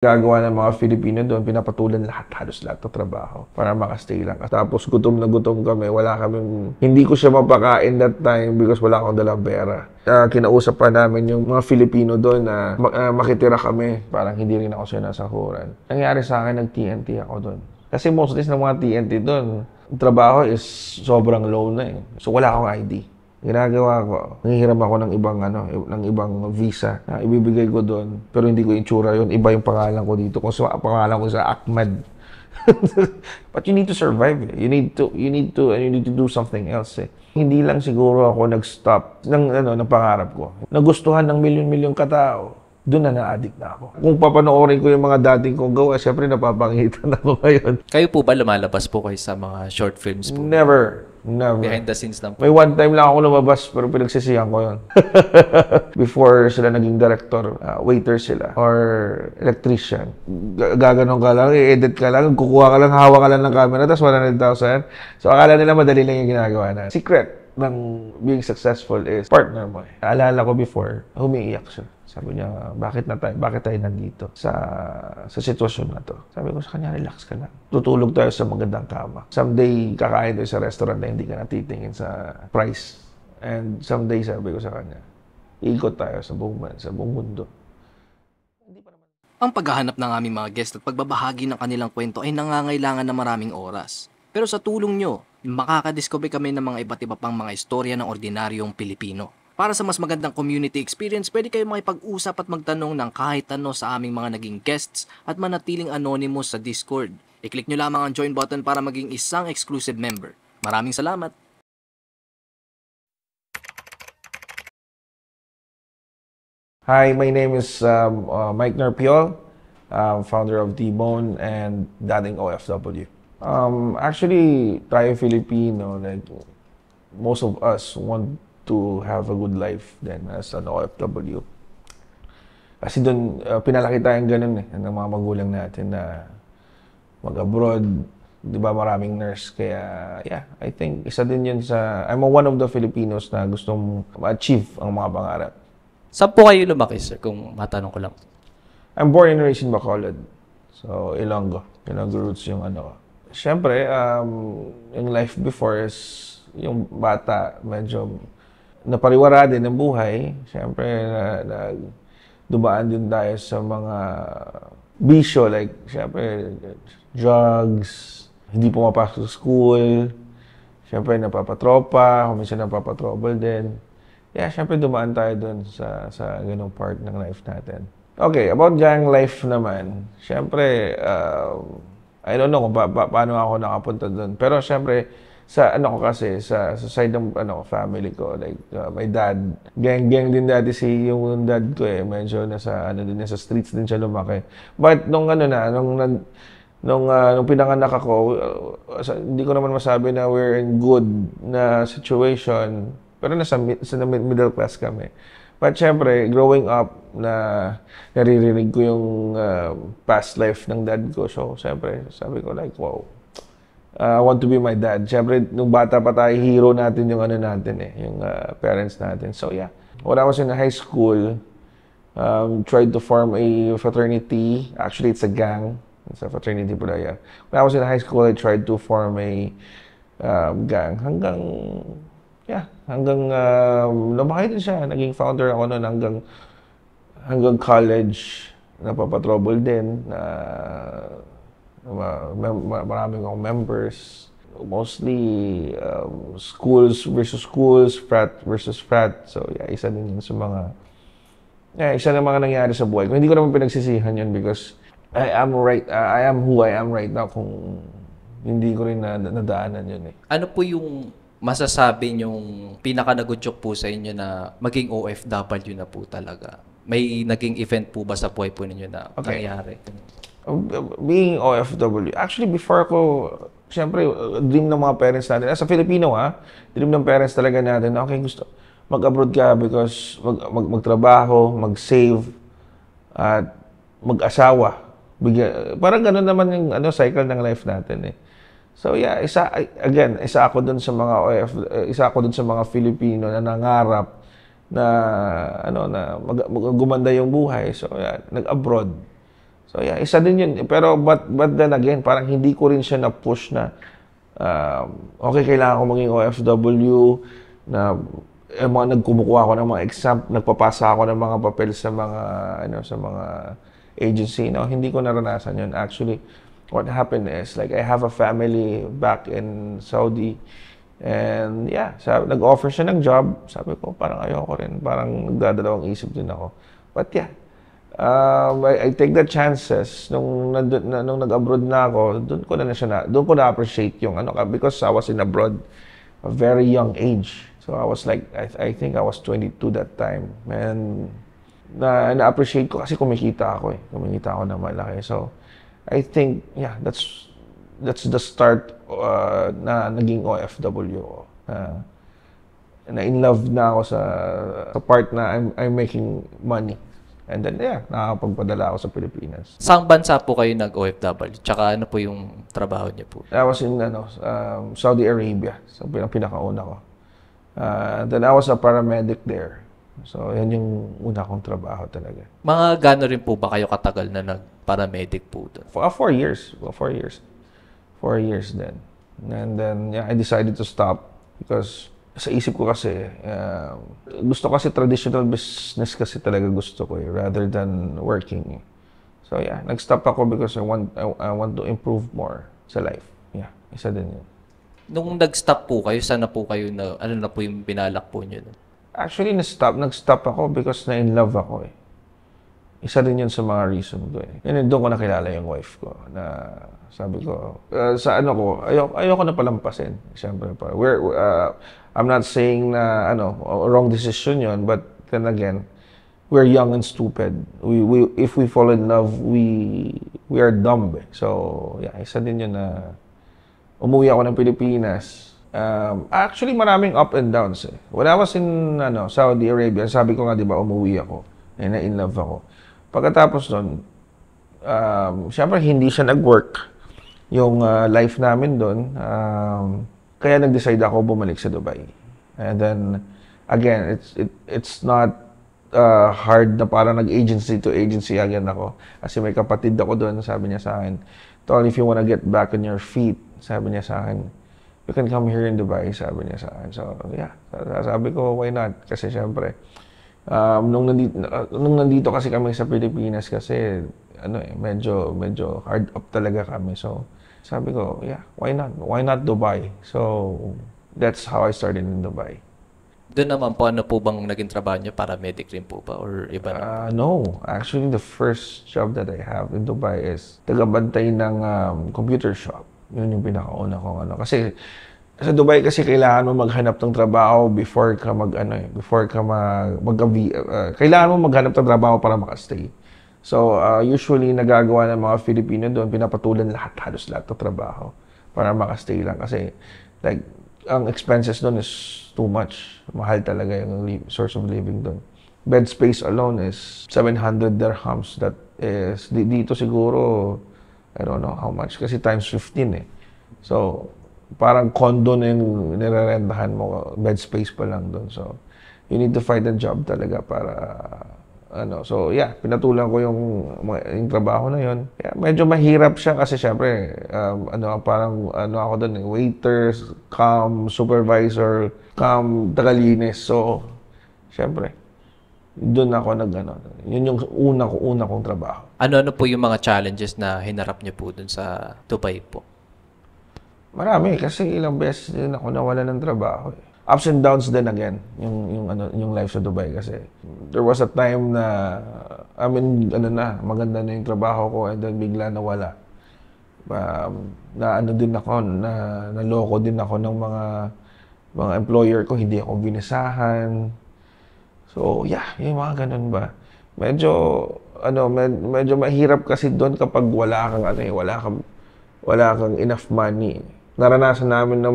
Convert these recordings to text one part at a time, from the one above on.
Gagawa ng mga Filipino doon, pinapatulan halos lahat ng trabaho para makastay lang. Tapos gutom na gutom kami, wala kaming, hindi ko siya mapakain that time because wala akong dalang pera. Kinausap pa namin yung mga Filipino doon na makitira kami, parang hindi rin ako sinasahuran. Nangyari sa akin, nag-TNT ako doon. Kasi most of ng mga TNT doon, trabaho is sobrang low na eh. So wala akong ID. Ginagawa ko, nanghihiram ako ng ibang visa na ibibigay ko doon. Pero hindi ko itsura yun. Iba yung pangalan ko dito. Kung sa pangalan ko sa Ahmed. But you need to survive. You need to do something else. Hindi lang siguro ako nag-stop ng pangarap ko. Nagustuhan ng milyon-milyong katao. Doon na na-addict na ako. Kung papanoorin ko yung mga dating kong gawa, siyempre napapangitan ako ngayon. Kayo po ba lumalabas po kayo sa mga short films po? Never. Behind the scenes lang po? May one time lang ako lumabas, pero pinagsisihan ko yun. Before sila naging director, waiter sila, or electrician. Gaganon ka lang, i-edit ka lang, kukuha ka lang, hawak ka lang ng camera, tapos 100,000. So akala nila madali lang yung ginagawa na. Secret ng being successful is partner mo. Alala ko before, humiiyak siya. Sabi niya, bakit tayo nandito sa sitwasyon na to? Sabi ko sa kanya, relax ka lang. Tutulog tayo sa magandang kama. Someday, kakain tayo sa restaurant na hindi ka natitingin sa price. And someday, sabi ko sa kanya, ikot tayo sa buong mundo. Ang paghahanap ng aming mga guest at pagbabahagi ng kanilang kwento ay nangangailangan ng maraming oras. Pero sa tulong nyo, makakadiscover kami ng mga iba't iba pang mga istorya ng ordinaryong Pilipino. Para sa mas magandang community experience, pwede kayo makipag-usap at magtanong ng kahit ano sa aming mga naging guests at manatiling anonymous sa Discord. I-click nyo lamang ang join button para maging isang exclusive member. Maraming salamat! Hi, my name is Mike Narpiol, founder of T-Bone and dating OFW. Actually, tayo Filipino, like most of us want to have a good life then as an OFW. Kasi doon, pinalaki tayong ganun ng mga magulang natin na mag-abroad, di ba maraming nurse. Kaya, yeah, I think isa din yun I'm one of the Filipinos na gustong ma-achieve ang mga pangarap. Saan po kayo lumaki, sir, kung matanong ko lang? I'm born and raised in Bacolod. So, Ilonggo. Ilonggo roots yung ano. Siyempre, yung life before is yung bata, medyo napariwara din ng buhay. Siyempre, dumaan din tayo sa mga bisyo, like, siyempre, drugs, hindi pumapasok sa school, siyempre, napapatropa, minsan napapatrouble din. Yeah, siyempre, dumaan tayo dun sa ganung part ng life natin. Okay, about gang life naman, siyempre, I don't know kung paano ako nakapunta dun. Pero siyempre, sa side ng family ko, like my dad, gang din dati yung dad ko eh, medyo nasa streets din siya lumaki. But nung pinanganak ako, hindi ko naman masabi na we're in good na situation, pero nasa middle class kami. But syempre, growing up, naririnig ko yung past life ng dad ko. So, syempre, sabi ko like, wow, I want to be my dad. Syempre, nung bata pa tayo, hero natin yung yung parents natin. So, yeah. When I was in high school, tried to form a fraternity. Actually, it's a gang. It's a fraternity pala, yeah. When I was in high school, I tried to form a gang. Hanggang lumaki din siya. Naging founder ako noon hanggang college. Napapatrouble din. Maraming akong members. Mostly schools versus schools, frat versus frat. So yeah, isa din yun sa isa na mga nangyari sa buhay ko. Hindi ko naman pinagsisihan yun because I am who I am right now kung hindi ko rin nadaanan yun eh. Ano po yung masasabi niyong pinaka-nagudyok po sa inyo na maging OFW na po talaga? May naging event po ba sa buhay po ninyo na nangyari? Being OFW, actually before ko, siyempre, dream ng mga parents natin, as a Filipino dream ng parents talaga natin, okay, gusto mag-abroad ka because magtrabaho, mag-save, at mag-asawa. Parang gano'n naman yung cycle ng life natin eh. So yeah, isa ako dun sa mga Filipino na nangarap na gumanda yung buhay. So yeah, nag-abroad. So yeah, isa din yun. Pero but then again, parang hindi ko rin siya na-push na okay, kailangan ko maging OFW, na mga nagkumukuha ako ng mga exam, nagpapasa ako ng mga papel sa mga sa mga agency. No, hindi ko naranasan yun. Actually, what happened is like I have a family back in Saudi. And yeah, nag-offer siya ng job. Sabi ko, parang ayoko rin. Parang nagdadalawang isip din ako. But yeah, I take the chances. Nung nag-abroad na ako, doon ko na-appreciate yung because I was in abroad a very young age. So I was like, I think I was 22 that time. And na-appreciate ko kasi kumikita ako eh. Kumikita ako na malaki. So I think, yeah, that's the start na naging OFW. Na in love na ako sa part na I'm making money. And then, yeah, nakakapagpadala ako sa Pilipinas. Saang bansa po kayo nag-OFW? Tsaka ano po yung trabaho niyo po? I was in Saudi Arabia. So, pinakauna ko. Then I was a paramedic there. So, yan yung una kong trabaho talaga. Mga gano rin po ba kayo katagal na nag-paramedic po doon? 4 years. 4 years. 4 years then. And then, yeah, I decided to stop because sa isip ko kasi, gusto kasi traditional business kasi talaga gusto ko rather than working. So yeah, nag-stop ako because I want to improve more sa life. Yeah, isa din yun. Nung nag-stop po kayo, sana po kayo ano na po yung binalak po nyo? Actually, nag-stop ako because na-in-love ako eh. Isa din yun sa mga reason ko eh. Yun, doon ko nakilala yung wife ko na sabi ko, sa ayoko na palampasin. Siyempre pa. I'm not saying na wrong decision yun, but then again, we're young and stupid. If we fall in love, we are dumb. Eh. So, yeah, isa din yun na umuwi ako ng Pilipinas. Actually, maraming up and downs eh. When I was in Saudi Arabia, sabi ko nga, di ba, umuwi ako. Na-in love ako. Pagkatapos nun, syempre hindi siya nag-work yung life namin doon. Kaya nag-decide ako bumalik sa Dubai. And then, again, it's not hard na parang nag-agency to agency again ako. Kasi may kapatid ako doon, sabi niya sa akin, Tol, if you wanna get back on your feet, sabi niya sa akin, you can come here in Dubai, sabi niya sa akin. So, yeah, sabi ko, why not? Kasi syempre, nung nandito kasi kami sa Pilipinas kasi, medyo hard up talaga kami. So, sabi ko, yeah, why not? Why not Dubai? So, that's how I started in Dubai. Doon naman po, ano po bang naging trabaho niyo? Paramedic rin po ba? Or iba na? No. Actually, the first job that I have in Dubai is tagabantay ng computer shop. Yun yung pinakauna kong Kasi sa Dubai kasi kailangan mo maghanap ng trabaho before ka kailangan mo maghanap ng trabaho para makastay. So, usually, nagagawa ng mga Filipino doon, pinapatulan halos lahat ng trabaho para makastay lang. Kasi, like, ang expenses doon is too much. Mahal talaga yung source of living doon. Bed space alone is 700 dirhams. That is, dito siguro, I don't know how much, kasi times 15 eh. So, parang condo na yung nirerentahan mo, bed space pa lang doon. So, you need to find a job talaga para so yeah, pinatulan ko yung trabaho na yun. Yeah, medyo mahirap siya kasi syempre parang ako doon waiters, supervisor, tagalinis. So syempre doon ako yun yung una kong trabaho. Ano po yung mga challenges na hinarap niyo po doon sa Dubai po? Marami kasi ilang beses din ako nawala ng trabaho eh. Ups and downs din again yung life sa Dubai kasi there was a time na maganda na yung trabaho ko and then bigla nawala. Naloko din ako ng mga employer ko, hindi ako binisahan. So yeah, yung mga ganun ba. Medyo mahirap kasi doon kapag wala kang enough money. Naranasan namin na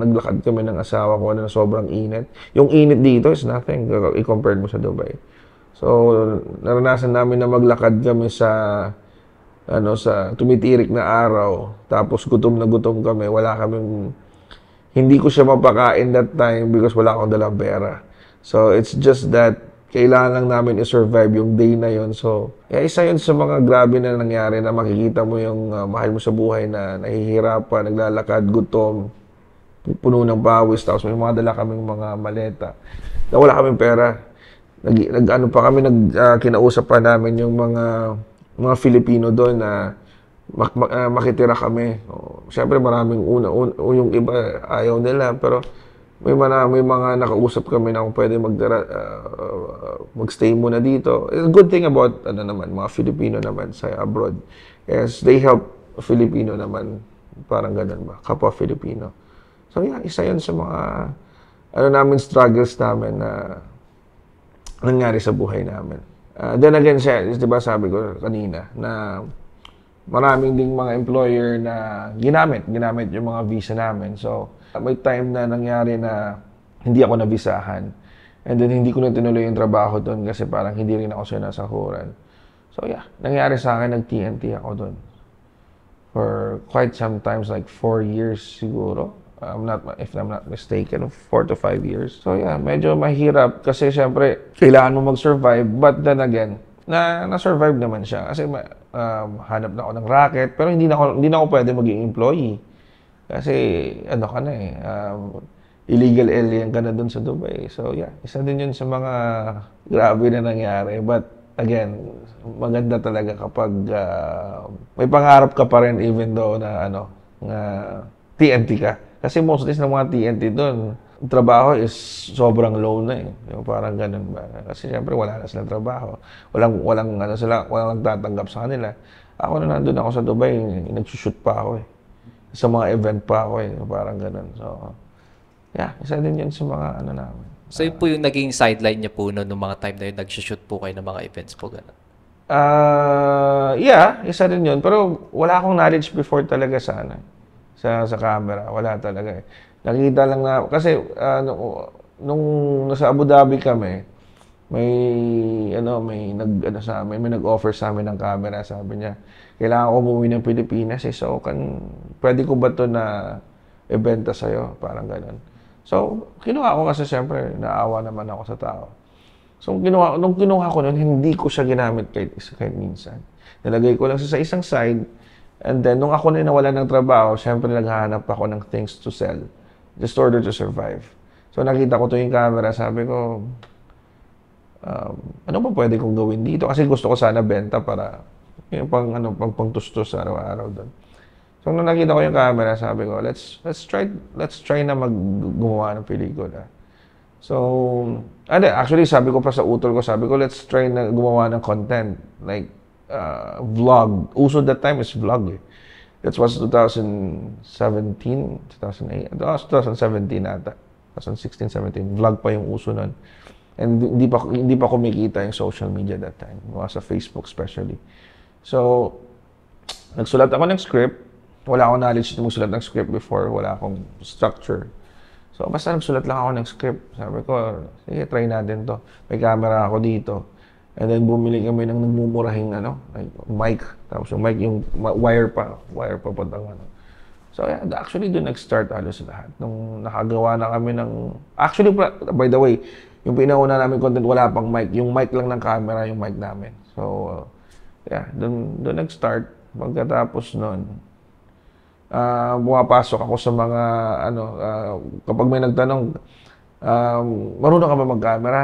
naglakad kami ng asawa ko na sobrang init. Yung init dito is nothing i-compare mo sa Dubai. So, naranasan namin na maglakad kami sa tumitirik na araw. Tapos gutom na gutom kami. Hindi ko siya mapakain that time because wala akong dalang pera. So, it's just that kailangan lang namin i-survive yung day na yon. So, isa yun sa mga grabe na nangyari na makikita mo yung mahal mo sa buhay na nahihirapan, naglalakad, gutom, puno ng pawis, tapos may mga dala kaming mga maleta. Na wala kaming pera. Nag-ano pa kami, kinausap pa namin yung mga Filipino doon na makitira kami. Siyempre maraming yung iba ayaw nila, pero may mga nakausap kami na kung pwede magstay muna dito. The good thing about mga Filipino naman sa abroad is they help Filipino naman, parang ganun ba, kapwa Filipino. So yeah, isa yun sa mga struggles namin na nangyari sa buhay namin. Then again, di ba sabi ko kanina na maraming ding mga employer na ginamit yung mga visa namin. So may time na nangyari na hindi ako nabisahan. And then hindi ko na tinuloy yung trabaho doon kasi parang hindi rin ako sinasahuran. So yeah, nangyari sa akin, nag-TNT ako doon. For quite some times, like 4 years siguro. If I'm not mistaken, 4 to 5 years. So yeah, medyo mahirap kasi syempre kailangan mo mag-survive, but then again, na-survive naman siya kasi hanap na ako ng racket, pero hindi na ako pwede maging employee. Kasi illegal alien ka na dun sa Dubai. So yeah, isa din yun sa mga grabe na nangyari. But again, maganda talaga kapag may pangarap ka pa rin even though na TNT ka. Kasi most of this ng mga TNT doon, trabaho is sobrang low na eh. Yung parang ganun ba. Kasi syempre wala na silang trabaho. Walang nagtatanggap sa kanila. Ako na nandun ako sa Dubai, nagsushoot pa ako eh. Sa mga event pa ako eh. Parang ganun. So, yeah, isa din yun sa mga namin. So yun po yung naging sideline niya po noong mga time na yun, nagsushoot po kayo ng mga events po gano'n? Yeah, isa din yun. Pero wala akong knowledge before talaga sa camera. Wala talaga eh. Nakita lang na, kasi nung nasa Abu Dhabi kami, may nag-offer sa amin ng camera. Sabi niya, kailangan ko umuwi ng Pilipinas eh. So, pwede ko ba ito na ibenta sa'yo? Parang ganun. So, kinuha ko kasi siyempre, naawa naman ako sa tao. So, nung kinuha ko nun, hindi ko siya ginamit kahit minsan. Nilagay ko lang sa isang side. And then, nung ako na nawalan ng trabaho, siyempre naghahanap ako ng things to sell. Just order to survive. So, nakita ko to yung camera. Sabi ko, ano ba pwede kong gawin dito? Kasi gusto ko sana benta para yung pang tustos araw-araw doon. So, nung nakita ko yung camera, sabi ko, let's try na gumawa ng pelikula. So, actually, sabi ko pa sa utol ko, let's try na gumawa ng content. Like, vlog. Uso that time is vlog eh. That was 2017, 2008, 2017 ata. 2016, 17. Vlog pa yung uso nun. And hindi pa kumikita yung social media that time. Sa Facebook especially. So, nagsulat ako ng script. Wala akong knowledge na magsulat ng script before. Wala akong structure. So, basta nagsulat lang ako ng script. Sabi ko, sige, try natin to. May camera ako dito. And then, bumili kami ng nagmumurahing like mic. Tapos yung mic, yung wire pa putang So, yeah, actually, doon nag-start halos lahat. Nung nakagawa na kami ng... Actually, by the way, yung pinauna namin content, wala pang mic. Yung mic lang ng camera, yung mic namin. So, yeah, doon nag-start. Pagkatapos nun, pumapasok ako sa mga, kapag may nagtanong, marunong ka ba mag-camera?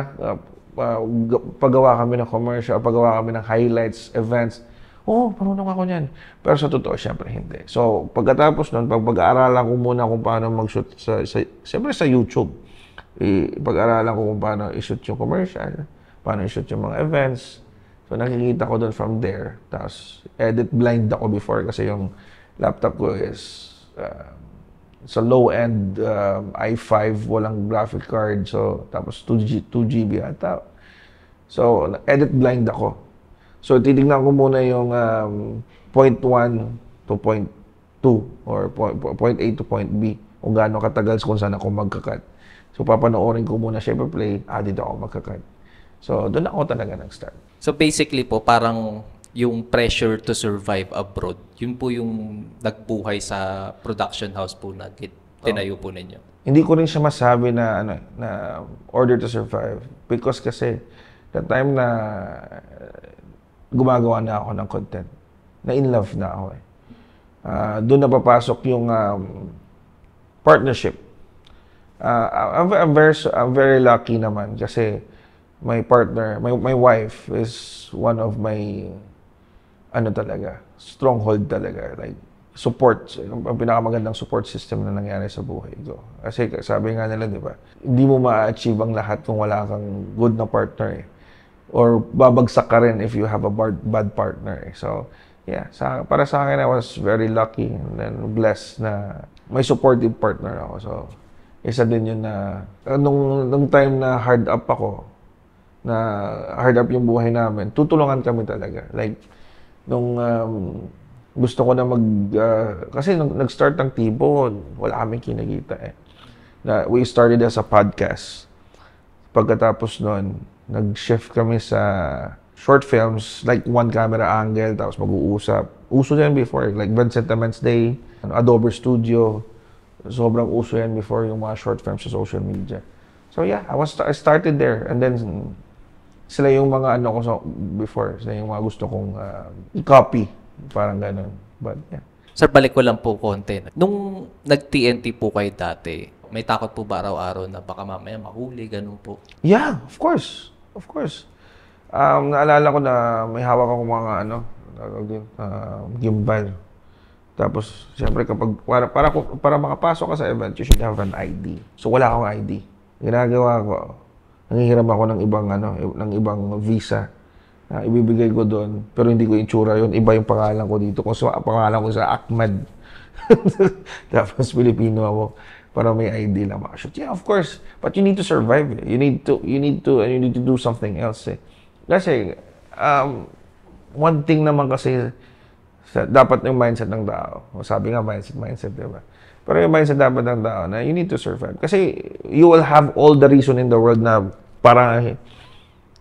Paggawa kami ng commercial, paggawa kami ng highlights, events. Oo, marunong ako niyan. Pero sa totoo, syempre hindi. So, pagkatapos nun, pag-aaralan ko muna kung paano mag-shoot siyempre sa YouTube. Pag-aaralan ko kung paano i-shoot yung commercial, paano i-shoot yung mga events. So, nakikita ko doon from there. Tapos, edit blind ako before kasi yung laptop ko is sa low-end i5, walang graphic card. So, tapos 2GB ata. So, edit blind ako. So, titignan ko muna yung 0.1 to 0.2 or 0.8 to point B kung gaano katagal kung saan ako magkakat. So, papanoorin ko muna siya play, dito ako magkakat. So, doon ako talaga nag-start. So, basically po, parang yung pressure to survive abroad, yun po yung nagbuhay sa production house po na tinayo po ninyo. Hindi ko rin siya masabi na order to survive because kasi That time na gumagawa na ako ng content. Na in love na ako eh. Doon na papasok yung partnership. I'm very lucky naman kasi my partner, my wife is one of my talaga, stronghold talaga. Like, support. Ang pinakamagandang support system na nangyari sa buhay ko. Kasi sabi nga nila, di ba, hindi mo ma-achieve ang lahat kung wala kang good na partner eh. Or babagsak ka rin if you have a bad partner eh. So, yeah, para sa akin, I was very lucky and then blessed na may supportive partner ako. So, isa din yun na, nung time na hard up ako, na hard up yung buhay namin, tutulungan kami talaga. Like, nung gusto ko na kasi nung nag-start ng T-Bone, wala kaming kinagita eh. We started as a podcast. Pagkatapos nun, nag-shift kami sa short films, like one camera angle, tapos mag-uusap. Uso yan before, like Vincent Ament's Day, Adobe Studio. Sobrang uso yan before yung mga short films sa social media. So yeah, I started there. And then, sila yung mga before, sila yung mga gusto kong i-copy. Parang ganun. But yeah. Sir, balik ko lang po konti. Nung nag-TNT po kayo dati, may takot po ba araw-araw na baka mamaya mahuli, ganun po? Yeah, of course. Of course. Naalala ko na may hawak akong mga gimbal. Tapos, siyempre kapag, para makapasok ka sa event, you should have an ID. So, wala akong ID. Ginagawa ko, nangihiram ako ng ibang visa. Ibibigay ko doon, pero hindi ko itsura yun. Iba yung pangalan ko dito. Kung pangalan ko sa Ahmed. Tapos, Pilipino ako. Para may ID lang makashoot. Yeah, of course. But you need to survive. You need to do something else. Kasi, one thing naman kasi, dapat yung mindset ng tao. Sabi nga, mindset, di ba? Pero yung mindset dapat ng tao na you need to survive. Kasi, you will have all the reason in the world na para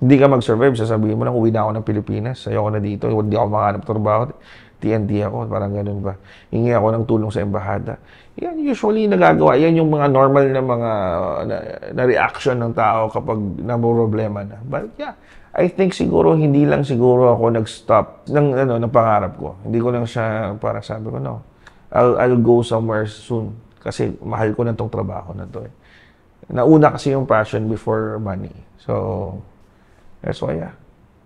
hindi ka mag-survive. Sasabihin mo lang, uwi na ako ng Pilipinas. Ayoko na dito. Hindi ako makahanap trabaho. TNT ako. Parang ganun ba. Hingi ako ng tulong sa embahada. Yan usually nagagawa. Yan yung mga normal na mga na reaction ng tao kapag problema na. But yeah, I think siguro hindi lang siguro ako nag-stop ng pangarap ko. Hindi ko lang siya parang sabi ko, no. I'll go somewhere soon kasi mahal ko na tong trabaho na to. Nauna kasi yung passion before money. So that's why yeah.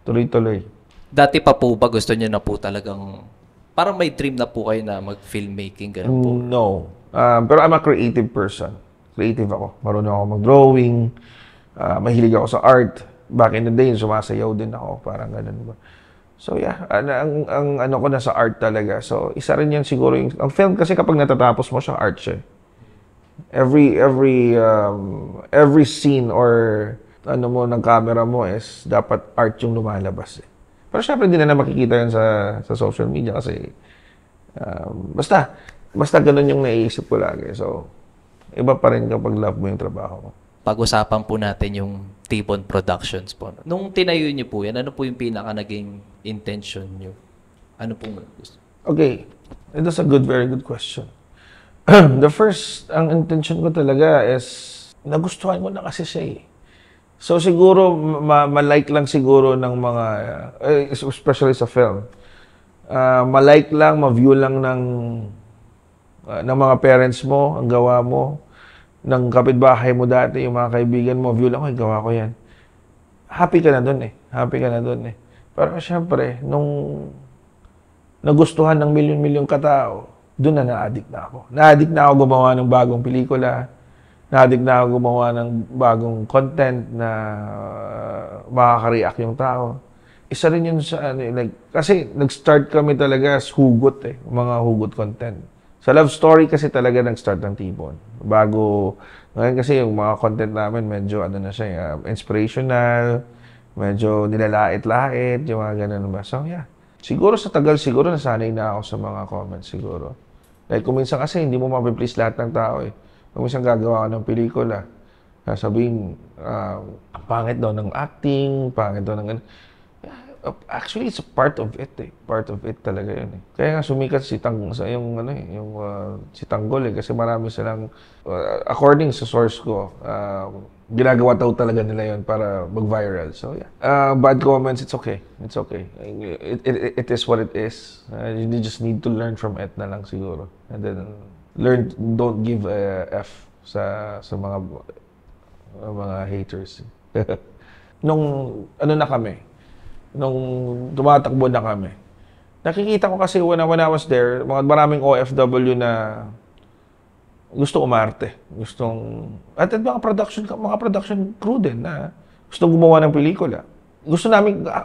Tuloy-tuloy. Dati pa po ba gusto niyo na po talagang parang may dream na po kayo na mag-filmmaking, gano'n po? No. Pero I'm a creative person. Creative ako. Marunong ako mag-drawing. Mahilig ako sa art. Back in the day, sumasayaw din ako. Parang ganun ba. So yeah, ang ko na sa art talaga. So isa rin yan siguro yung... Ang film kasi kapag natatapos mo siyang art siya. Every scene or ng camera mo is dapat art yung lumalabas eh. Pero syempre hindi na makikita yan sa social media kasi basta ganun yung naiisip ko lagi. So, iba pa rin kapag love mo yung trabaho mo. Pag-usapan po natin yung T-Bone Productions po. Nung tinayo niyo po yan, ano po yung pinaka naging intention niyo? Ano po gusto? Okay. That's a very good question. Ang intention ko talaga is nagustuhan ko na kasi siya eh. So siguro, ma-like lang siguro ng mga, especially sa film, ma-like lang, ma-view lang ng mga parents mo, ang gawa mo, ng kapitbahay mo dati, yung mga kaibigan mo, view lang, ay gawa ko yan. Happy ka na dun eh. Happy ka na dun eh. Pero syempre, nung nagustuhan ng milyon-milyon katao, dun na na-addict na ako. Na-addict na ako gumawa ng bagong pelikula, na-addict na ako gumawa ng bagong content na makaka-react yung tao. Isa rin yun sa kasi nag-start kami talaga as hugot eh, mga hugot content. Sa love story kasi talaga nag-start ng T-Bone. Ngayon kasi yung mga content namin medyo na siya, inspirational, medyo nilalait-lait, yung mga ganun ba. So yeah, siguro sa tagal siguro nasanay na ako sa mga comments siguro. Like kung minsan kasi hindi mo mapiplease lahat ng tao eh. Kung isang gagawa ka ng pelikula, sabihin, pangit daw ng acting, pangit daw ng... Actually, it's a part of it eh. Part of it talaga yun eh. Kaya nga sumikat si Tanggol eh. Kasi marami silang, according sa source ko, ginagawa talaga nila yun para mag-viral. So yeah. Bad comments, it's okay. It's okay. It is what it is. You just need to learn from it na lang siguro. And then, don't give a F sa mga haters. Nung tumatakbo na kami, nakikita ko kasi when I was there, maraming OFW na gusto umarte. At mga production crew din na gustong gumawa ng pelikula.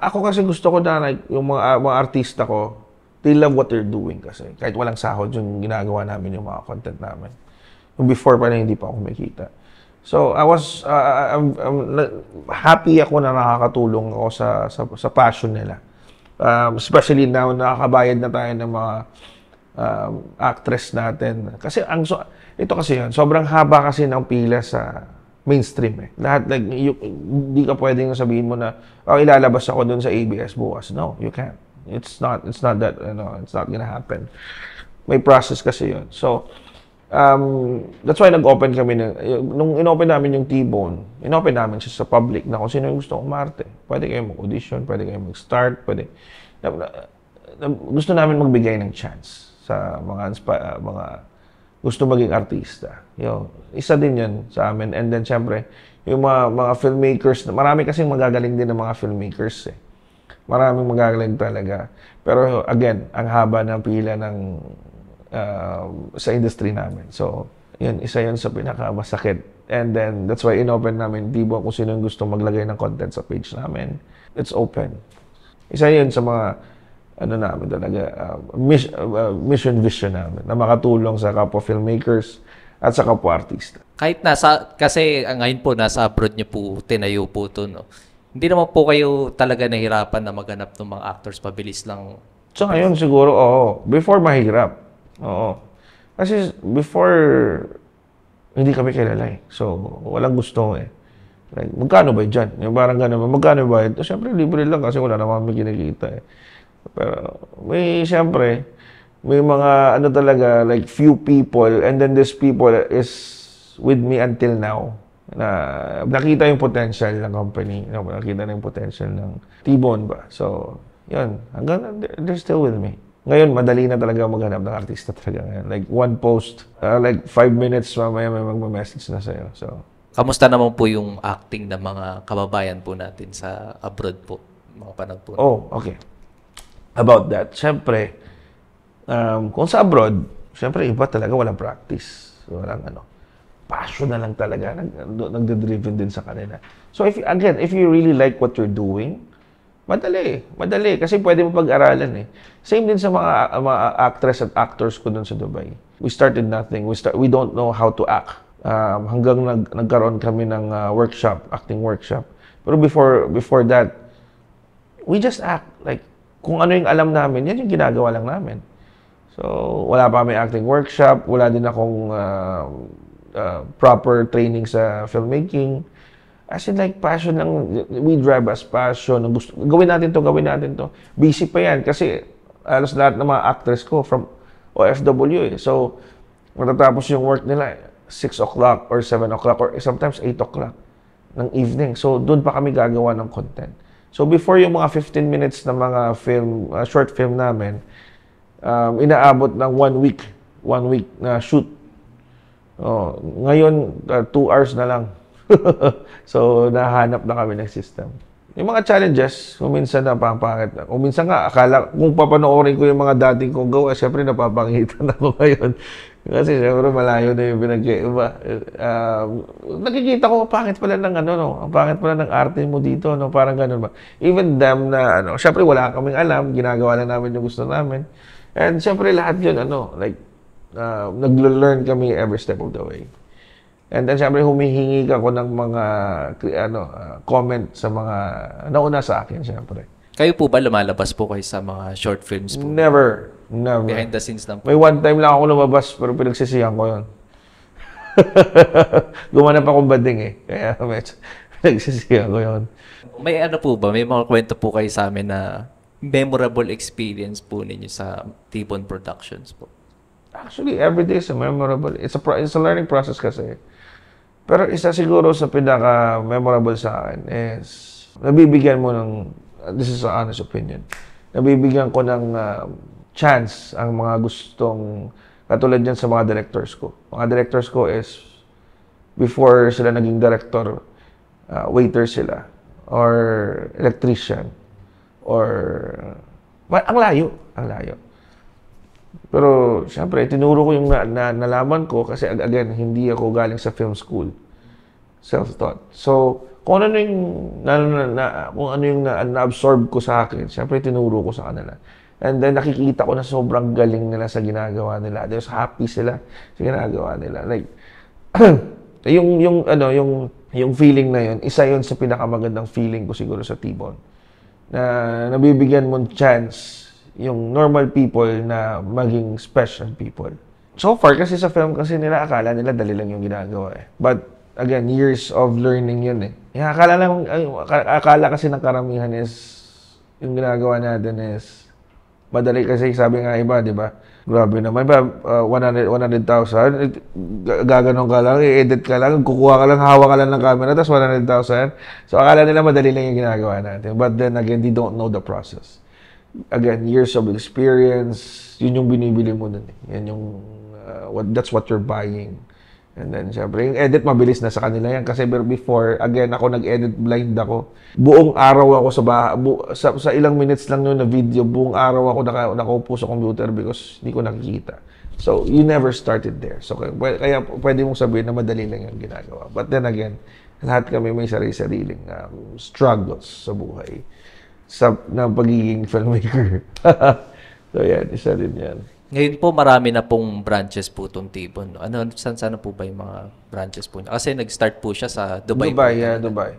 Ako kasi gusto ko na like, yung mga artista ko, they love what they're doing kasi. Kahit walang sahod yung ginagawa namin, yung mga content namin. Yung before pa na hindi pa ako kumikita. So, I'm happy ako na nakakatulong ako sa passion nila. Especially now, nakakabayad na tayo ng mga actress natin. Kasi, ito kasi yun, sobrang haba kasi ng pila sa mainstream eh. Lahat, like, hindi ka pwedeng sabihin mo na, ilalabas ako dun sa ABS bukas. No, you can't. It's not that, it's not gonna happen. May process kasi yun. So, that's why nag-open kami nung in-open namin yung T-Bone, in-open namin siya sa public na kung sino yung gusto umarte. Pwede kayo mag-audition, pwede kayo mag-start, gusto namin magbigay ng chance sa mga gusto maging artista. Isa din yun sa amin. And then, syempre, yung mga filmmakers, marami kasing magagaling din ng mga filmmakers eh. Maraming magagaling talaga. Pero again, ang haba ng pila sa industry namin. So, yun, isa yun sa pinakamasakit. And then, that's why in-open namin T-Bone kung sino yung gusto maglagay ng content sa page namin. It's open. Isa yun sa mga, namin talaga, mission vision namin, na makatulong sa kapwa filmmakers at sa kapwa artista. Kahit kasi ngayon po, nasa abroad niyo po, tinayo po ito, no? Hindi naman po kayo talaga nahirapan na maghanap ng mga actors, pabilis lang. So, ngayon siguro, before mahirap. Oo. Kasi before, hindi kami kilala eh. So, walang gusto eh. Like, magkano ba dyan? Yung parang gano'n, magkano ba? Siyempre, libre lang kasi wala naman kami kinikita eh. Pero, siyempre, may mga, talaga, like, few people, and then these people is with me until now. Na nakita yung potential ng company, nakita na yung potential ng T-Bone ba. So, yun, hanggang they're still with me. Ngayon, madali na talaga maghanap ng artista talaga ngayon. Like, one post, like 5 minutes, mamaya may magmamessage na sa'yo. So, kamusta naman po yung acting ng mga kababayan po natin sa abroad po? Mga panahon po. Okay. About that, syempre, kung sa abroad, syempre, iba talaga walang practice. Walang passion na lang talaga. Nagde-driven din sa kanila. So, if you really like what you're doing, madali. Kasi pwede mo pag-aralan eh. Same din sa mga actress at actors ko dun sa Dubai. We started nothing. We don't know how to act. Hanggang nagkaroon kami ng acting workshop. Pero before that, we just act. Like, kung ano yung alam namin, yan yung ginagawa lang namin. So, wala pa kami acting workshop. Wala din akong proper training sa filmmaking. As in like passion lang, we drive as passion. Gusto, gawin natin to. Busy pa yan kasi alas lahat ng mga actors ko from OFW eh. So, matatapos yung work nila 6 o'clock or 7 o'clock or sometimes 8 o'clock ng evening. So, doon pa kami gagawa ng content. So, before yung mga 15 minutes na mga short film namin, inaabot ng 1 week na shoot. Ngayon, 2 hours na lang. So, nahanap na kami ng system. Yung mga challenges, kung minsan napapangit. Kung minsan nga, kung papanoorin ko yung mga dating kong gawa, syempre napapangitan ako ngayon. Kasi syempre malayo na yung pinag-iba. Nakikita ko, pangit pala ng ang pangit pala ng arte mo dito, parang ganun ba. Even them na, syempre wala kaming alam, ginagawa lang namin yung gusto namin. And syempre lahat yun, naglo-learn kami every step of the way. And then, syempre, humihingi ako ng mga, comment sa mga nauna sa akin, syempre. Kayo po ba lumalabas po kayo sa mga short films po? Never. Behind the scenes lang po? May one time lang ako lumabas, pero pinagsisihan ko yun. Gumanap akong bading eh. Kaya Nagsisiya ko yun. May ano po ba? May mga kwento po kayo sa amin na memorable experience po ninyo sa T-Bone Productions po? Actually, every day is a memorable. It's a learning process kasi. Pero isa siguro sa pinaka-memorable sa akin is nabibigyan mo ng, this is an honest opinion, nabibigyan ko ng chance ang mga gustong, katulad yan sa mga directors ko. Mga directors ko is, before sila naging director, waiter sila, or electrician, or, ang layo, ang layo. Pero, siyempre, tinuro ko yung nalaman ko kasi, again, hindi ako galing sa film school. Self-taught. So, kung ano yung, kung ano yung na-absorb ko sa akin, siyempre, tinuro ko sa kanila. And then, nakikita ko na sobrang galing nila sa ginagawa nila. They're happy sila sa ginagawa nila. Like, yung feeling na yun, isa yun sa pinakamagandang feeling ko siguro sa T-Bone. Na nabibigyan mong chance yung normal people na maging special people. So far, kasi sa film kasi nila, akala nila dali lang yung ginagawa eh. But again, years of learning yun eh. Akala kasi ng karamihan is, yung ginagawa natin is, madali kasi sabi nga iba, di ba? Grabe naman ba, 100,000, gaganon ka lang, i-edit ka lang, kukuha ka lang, hawak ka lang ng camera, tapos 100,000. So akala nila madali lang yung ginagawa natin. But then again, they don't know the process. Again, years of experience, yun yung binibili mo dun eh. Yan yung, that's what you're buying. And then, syempre, yung edit, mabilis na sa kanila yan. Kasi before, again, ako nag-edit blind ako. Buong araw ako sa ilang minutes lang yun na video, buong araw ako nakaupo sa computer because hindi ko nakikita. So, you never started there. So, kaya pwede mong sabihin na madali lang yung ginagawa. But then again, lahat kami may sarili-sariling struggles sa buhay. Na pagiging filmmaker. So, yan, isa din yan. Ngayon po, marami na pong branches po itong T-Bone. Saan po ba yung mga branches po niya? Kasi nag-start po siya sa Dubai. Dubai.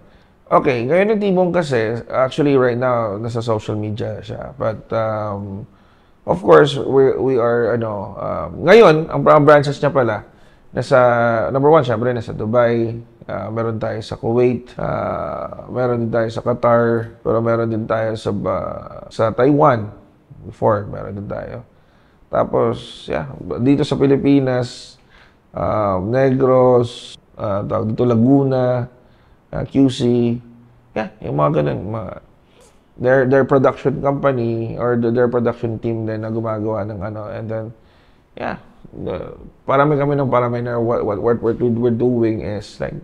Okay, ngayon yung T-Bone kasi, actually right now, nasa social media siya. But, of course, we are, ngayon, ang branches niya pala, number one, syempre, nasa Dubai, meron tayo sa Kuwait, meron din tayo sa Qatar, pero meron din tayo sa Taiwan. Before, meron din tayo. Tapos, dito sa Pilipinas, Negros, dito Laguna, QC, yung mga ganun, their production company or their production team din na gumagawa ng and then, parami na what we're doing is like,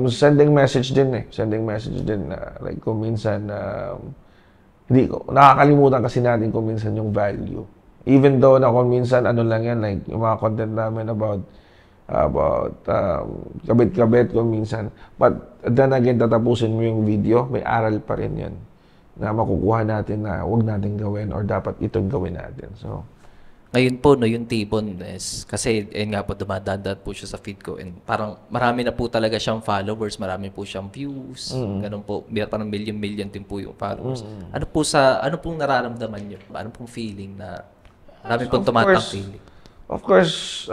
sending message din like kung minsan, nakakalimutan kasi natin kung minsan yung value. Even though na kung minsan lang yan, like yung mga content namin about kabit-kabit kung minsan. But then again, tatapusin mo yung video, may aral pa rin yan na makukuha natin na huwag natin gawin or dapat itong gawin natin. So, ngayon po, yung T-Bone is, kasi nga po, dumadaan po siya sa feed ko and parang marami na po talaga siyang followers, marami po siyang views, ganun po, parang million din po yung followers. Ano pong nararamdaman niyo? Ano pong feeling na marami pong tumatangkilik? Of course,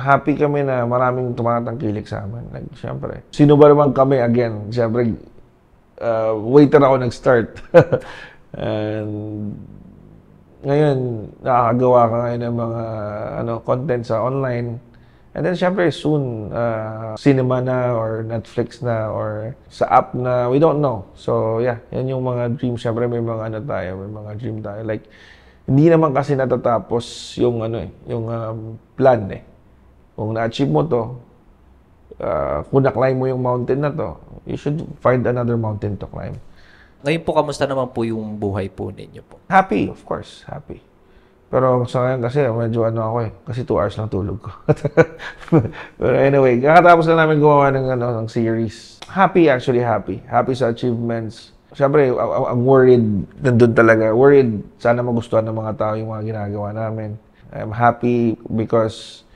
happy kami na maraming tumatangkilik sa amin. Like, syempre, sino ba naman kami again? Syempre, waiter ako nag-start. And ngayon, nakakagawa ka ngayon ng mga content sa online. And then, syempre, soon, cinema na or Netflix na or sa app na, we don't know. So, yan yung mga dreams. Syempre, may mga may mga dream tayo. Like, hindi naman kasi natatapos yung yung plan eh. Kung na-achieve mo to, kung na-climb mo yung mountain na to, you should find another mountain to climb. Ngayon po, kamusta naman po yung buhay po ninyo po? Happy, of course. Happy. Pero sa ngayon kasi, medyo ako eh. Kasi 2 hours lang tulog ko. Pero anyway, kakatapos na namin gumawa ng series. Happy, actually happy. Happy sa achievements. Siyempre, ang worried, nandun talaga. Worried, sana magustuhan ng mga tao yung mga ginagawa namin. I'm happy because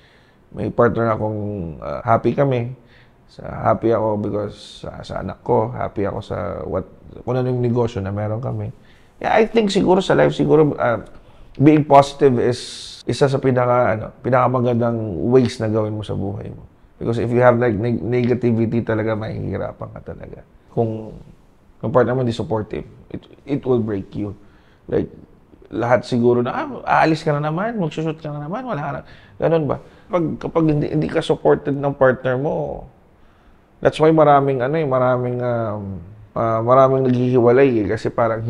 may partner akong happy kami. Happy ako because sa anak ko. Happy ako sa kung ano yung negosyo na meron kami. I think siguro sa life, being positive is isa sa pinakamagandang ways na gawin mo sa buhay mo. Because if you have like negativity talaga, mahihirapan ka talaga. Kung yung partner mo hindi supportive, it will break you. Like, lahat siguro na, aalis ka na naman, magsushoot ka na naman, wala ka na. Ganun ba? Kapag hindi ka supported ng partner mo, that's why maraming naghihiwalay kasi parang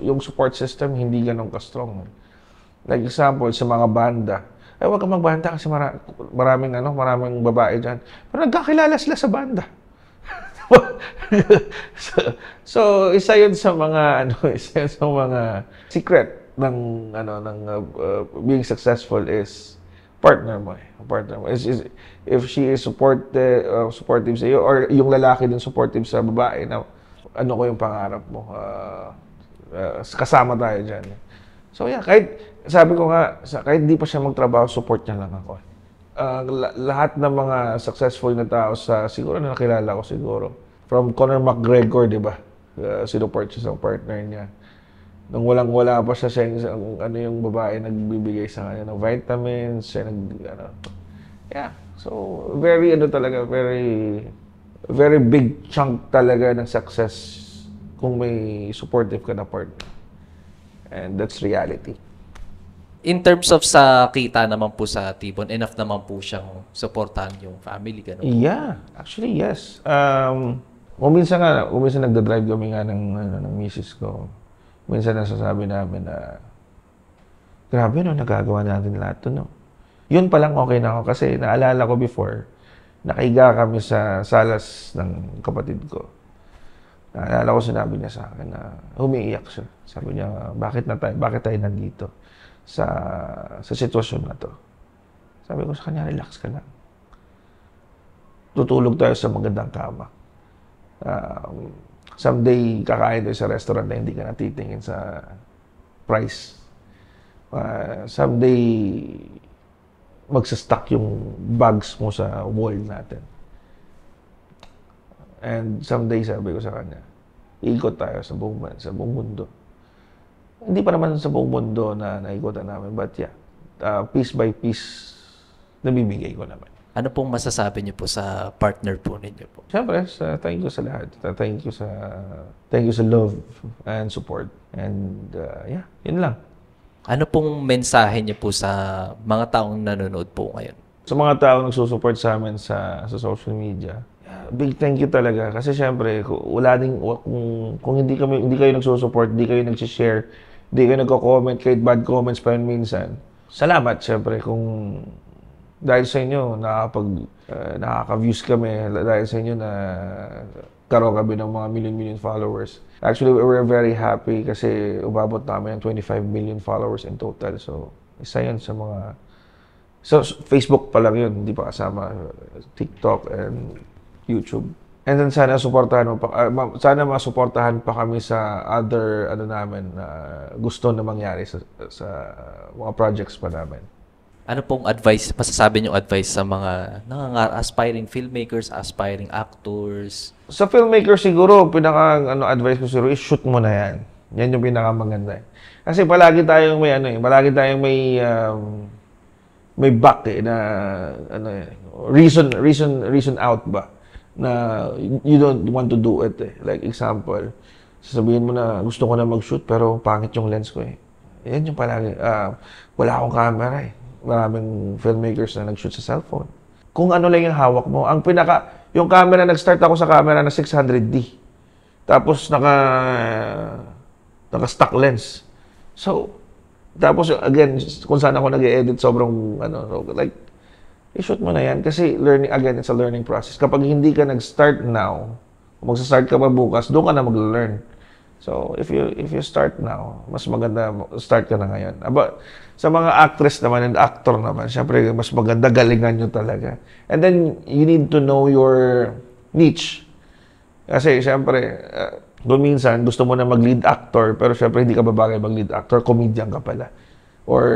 yung support system hindi ganun ka-strong. Like example, sa mga banda, huwag ka magbanda kasi maraming babae dyan. Pero nagkakilala sila sa banda. so isa yun sa mga secret ng being successful is partner mo. If she is supportive sa iyo, or yung lalaki din supportive sa babae na ano ko yung pangarap mo, kasama tayo dyan. So yeah, kahit sabi ko nga, kahit di pa siya magtrabaho, support niya lang ako. Lahat ng mga successful na tao siguro na nakilala ko siguro. From Conor McGregor, di ba? Sinuport siya sa partner niya. Nung walang-wala pa siya yung babae nagbibigay sa kanya ng vitamins, yeah. So, very very big chunk talaga ng success kung may supportive ka na partner. And that's reality. In terms of sa kita naman po sa T-Bone, enough naman po siyang supportahan yung family, gano'n? Yeah, actually yes. Kung minsan nagda-drive kami nga ng misis ko, minsan nasasabi namin na, grabe no, nagagawa natin lahat to, no? Yun palang okay na ako kasi naalala ko before, nakahiga kami sa salas ng kapatid ko. Naalala ko sinabi niya sa akin na umiiyak siya. Sabi niya, bakit tayo nandito sa sitwasyon na to? Sabi ko sa kanya, relax ka lang. Tutulog tayo sa magandang kama. Someday, kakain tayo sa restaurant na hindi ka natitingin sa price. Someday, magsastock yung bags mo sa wall natin. And someday, sabi ko sa kanya, iikot tayo sa buong mundo. Hindi pa naman sa buong mundo na naikutan namin, but yeah, piece by piece, nabibigay ko naman. Ano pong masasabi niyo po sa partner po ninyo po? Siyempre, thank you sa lahat. Thank you sa love and support. And yeah, yun lang. Ano pong mensahe niyo po sa mga taong nanonood po ngayon? Sa mga taong nagsusupport sa amin sa social media, big thank you talaga. Kasi siyempre, kung hindi kayo nagsusupport, hindi kayo nag-share, hindi kayo nagko-comment, kahit bad comments pa yun minsan. Salamat siyempre kung dahil sa inyo, nakaka-views kami, dahil sa inyo na karoon kami ng mga million followers. Actually, we're very happy kasi umabot namin ng 25 million followers in total. So, isa yun sa mga... So, Facebook pa lang yun, hindi pa kasama TikTok and YouTube. And then sana masuportahan pa kami sa other gusto na mangyari sa mga projects pa namin. Ano pong masasabi niyong advice sa mga aspiring filmmakers, aspiring actors? Sa filmmaker siguro, advice ko siguro is shoot mo na yan. Yan yung pinakamaganda. Kasi palagi tayong may back na reason out ba na you don't want to do it. Like example, sasabihin mo na gusto ko na mag-shoot pero pangit yung lens ko . Yan yung palagi. Wala akong camera . Maraming filmmakers na nag-shoot sa cellphone. Kung ano lang yung hawak mo, yung camera, nag-start ako sa camera na 600D. Tapos naka-stock lens. So, tapos again, kung saan ako nag-edit, sobrang, i-shoot mo na yan. Kasi it's a learning process. Kapag hindi ka nag-start now, kung magsa-start ka pa bukas, doon ka na mag-learn. So, if you start now, mas maganda start ka na ngayon. Sa mga actress naman and actor naman, syempre, mas maganda galingan nyo talaga. And then, you need to know your niche. Kasi, syempre, kung minsan, gusto mo na mag-lead actor, pero syempre, hindi ka babagay mag-lead actor, comedian ka pala. Or,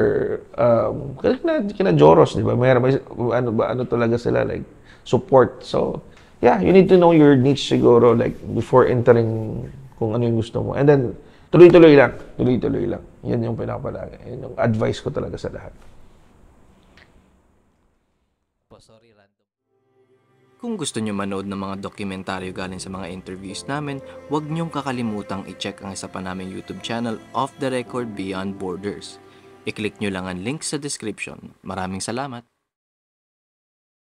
kina Joros, di ba? Ano talaga sila, like, support. So, yeah, you need to know your niche siguro, like, before entering kung ano yung gusto mo. And then, tuloy-tuloy lang. Yan yung pinakapalagi. Yan yung advice ko talaga sa lahat. Sorry, Ran. Kung gusto nyo manood ng mga dokumentaryo galing sa mga interviews namin, huwag nyong kakalimutang i-check ang isa pa naming YouTube channel, Off the Record Beyond Borders. I-click nyo lang ang link sa description. Maraming salamat!